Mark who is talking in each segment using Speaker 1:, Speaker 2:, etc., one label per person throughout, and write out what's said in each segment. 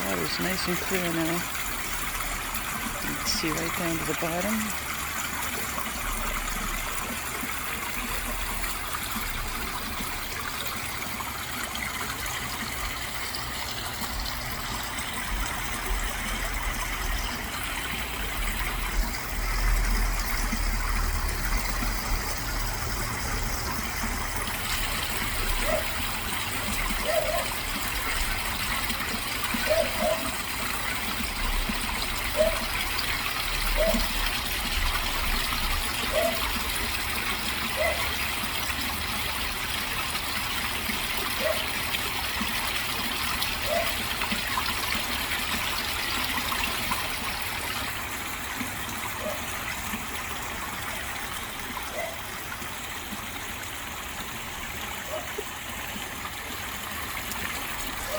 Speaker 1: Water's nice and clear now. You can see right down to the bottom.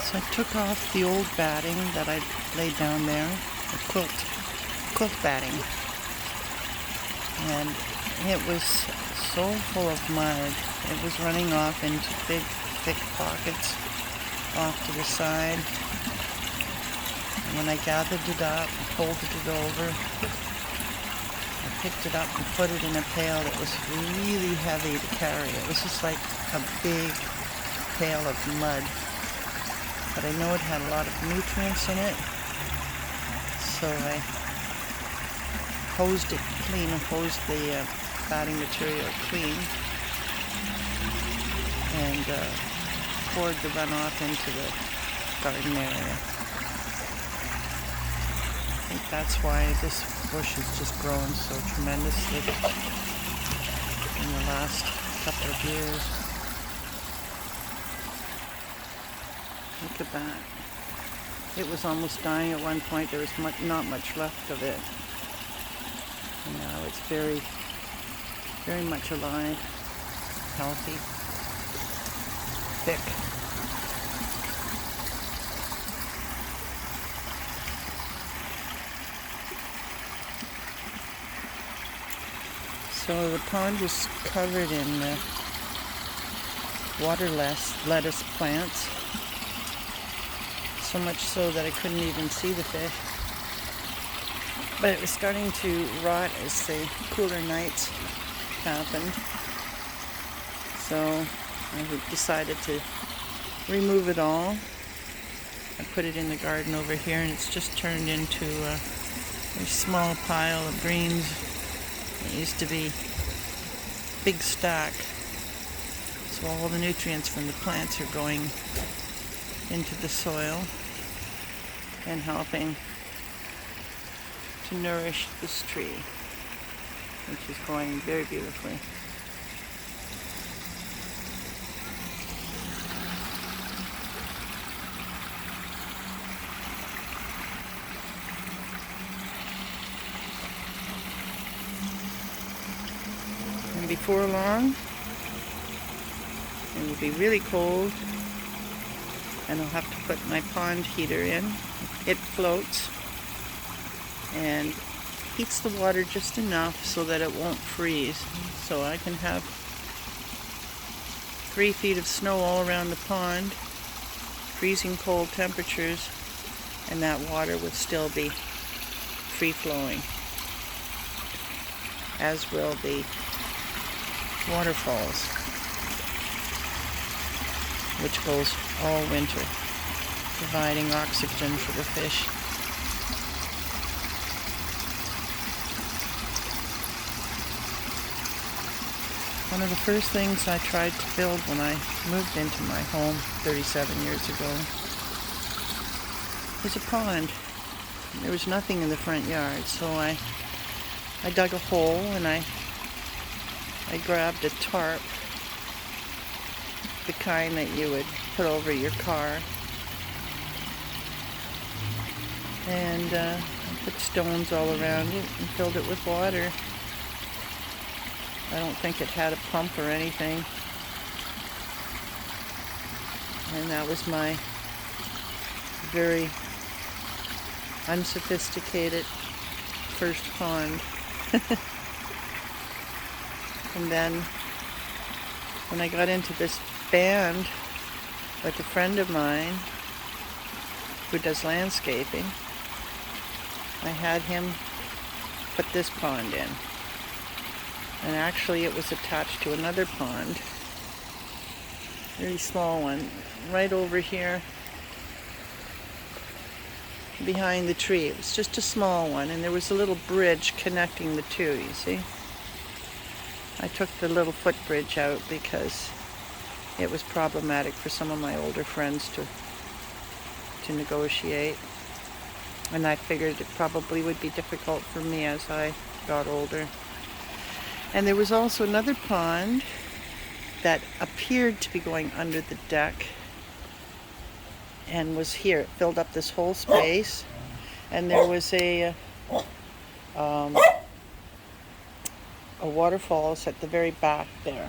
Speaker 1: So I took off the old batting that I laid down there, the quilt batting, and it was so full of mud. It was running off into big, thick pockets off to the side. And when I gathered it up, folded it over, I picked it up and put it in a pail that was really heavy to carry. It was just like a big pail of mud. But I know it had a lot of nutrients in it, so I hosed it clean, hosed the batting material clean, and poured the runoff into the garden area. I think that's why this bush has just grown so tremendously in the last couple of years. Look at that. It was almost dying at one point. There was not much left of it. And now it's very, very much alive, healthy, thick. So the pond was covered in water lettuce plants. So much so that I couldn't even see the fish. But it was starting to rot as the cooler nights happened. So I decided to remove it all. I put it in the garden over here, and it's just turned into a very small pile of greens. It used to be a big stack. So all the nutrients from the plants are going into the soil and helping to nourish this tree, which is growing very beautifully. And before long, it will be really cold, and I'll have to put my pond heater in. It floats and heats the water just enough so that it won't freeze. So I can have 3 feet of snow all around the pond, freezing cold temperatures, and that water would still be free flowing, as will the waterfalls, which goes all winter, providing oxygen for the fish. One of the first things I tried to build when I moved into my home 37 years ago was a pond. There was nothing in the front yard, so I dug a hole and I grabbed a tarp, the kind that you would put over your car, and I put stones all around it and filled it with water. I don't think it had a pump or anything. And that was my very unsophisticated first pond. And then when I got into this band with a friend of mine who does landscaping, I had him put this pond in. And actually it was attached to another pond, very small one, right over here behind the tree. It was just a small one, and there was a little bridge connecting the two, you see. I took the little footbridge out because it was problematic for some of my older friends to negotiate. And I figured it probably would be difficult for me as I got older. And there was also another pond that appeared to be going under the deck and was here. It filled up this whole space, and there was a waterfalls at the very back there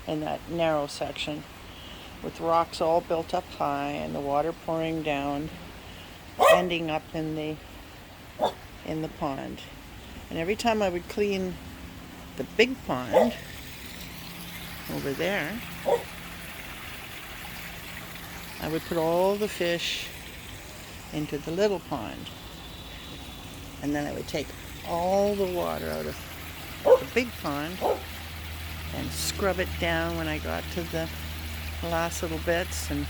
Speaker 1: in that narrow section with rocks all built up high and the water pouring down, ending up in the pond. And every time I would clean the big pond over there, I would put all the fish into the little pond, and then I would take all the water out of the big pond and scrub it down when I got to the last little bits, and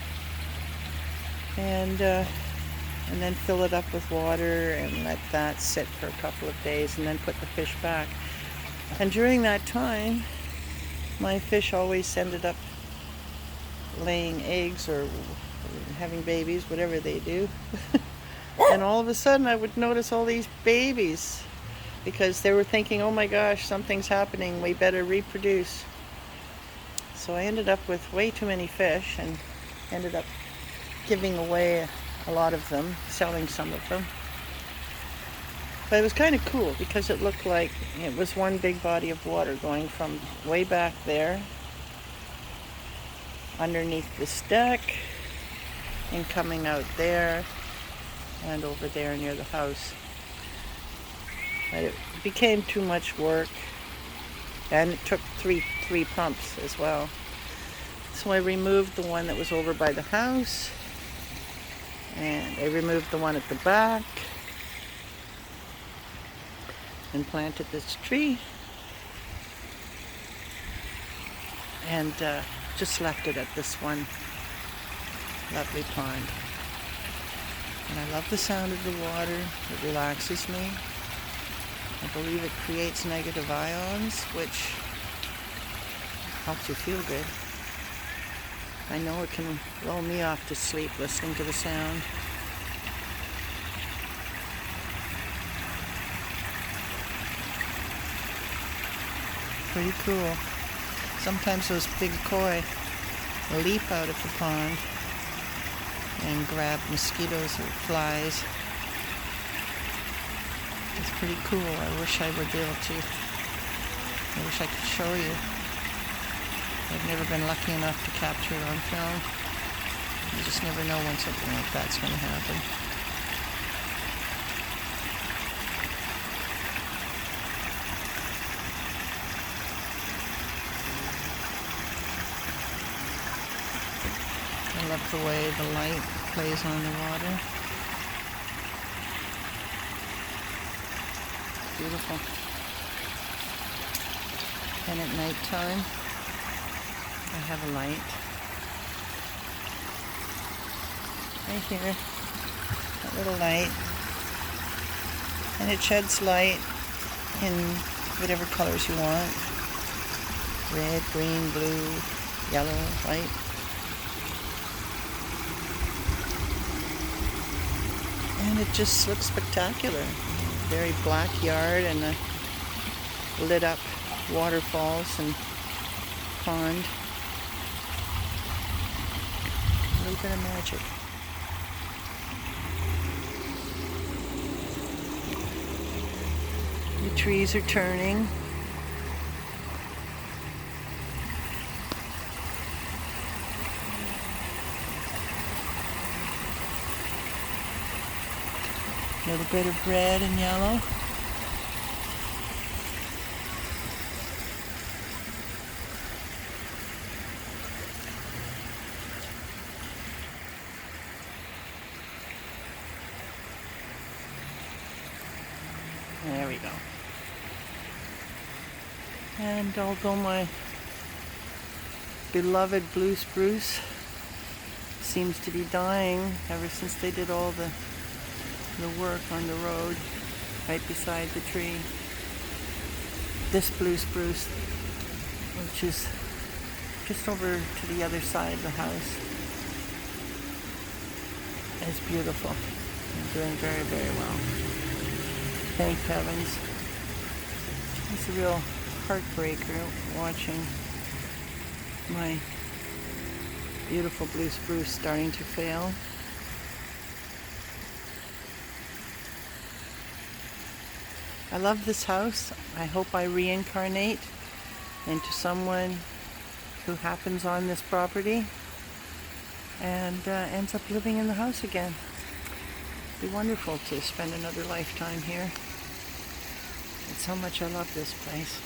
Speaker 1: then fill it up with water and let that sit for a couple of days, and then put the fish back. And during that time, my fish always ended up laying eggs or having babies, whatever they do. And all of a sudden I would notice all these babies, because they were thinking, oh my gosh, something's happening, we better reproduce. So I ended up with way too many fish and ended up giving away a lot of them, selling some of them. But it was kind of cool because it looked like it was one big body of water going from way back there underneath this deck and coming out there and over there near the house. But it became too much work, and it took three pumps as well. So I removed the one that was over by the house, and I removed the one at the back and planted this tree, and just left it at this one lovely pond. And I love the sound of the water. It relaxes me. I believe it creates negative ions, which helps you feel good. I know it can lull me off to sleep listening to the sound. Pretty cool. Sometimes those big koi leap out of the pond and grab mosquitoes or flies. It's pretty cool. I wish I would be able to. I wish I could show you. I've never been lucky enough to capture it on film. You just never know when something like that's going to happen. I love the way the light plays on the water. Beautiful. And at night time, I have a light right here, that little light, and it sheds light in whatever colors you want: red, green, blue, yellow, white. And it just looks spectacular. Very black yard and a lit up waterfalls and pond. A little bit of magic. The trees are turning. A little bit of red and yellow. There we go. And although my beloved blue spruce seems to be dying ever since they did all the work on the road right beside the tree, this blue spruce, which is just over to the other side of the house, is beautiful and doing very, very well. Thank heavens. It's a real heartbreaker watching my beautiful blue spruce starting to fail. I love this house. I hope I reincarnate into someone who happens on this property and ends up living in the house again. It'd be wonderful to spend another lifetime here. That's how much I love this place.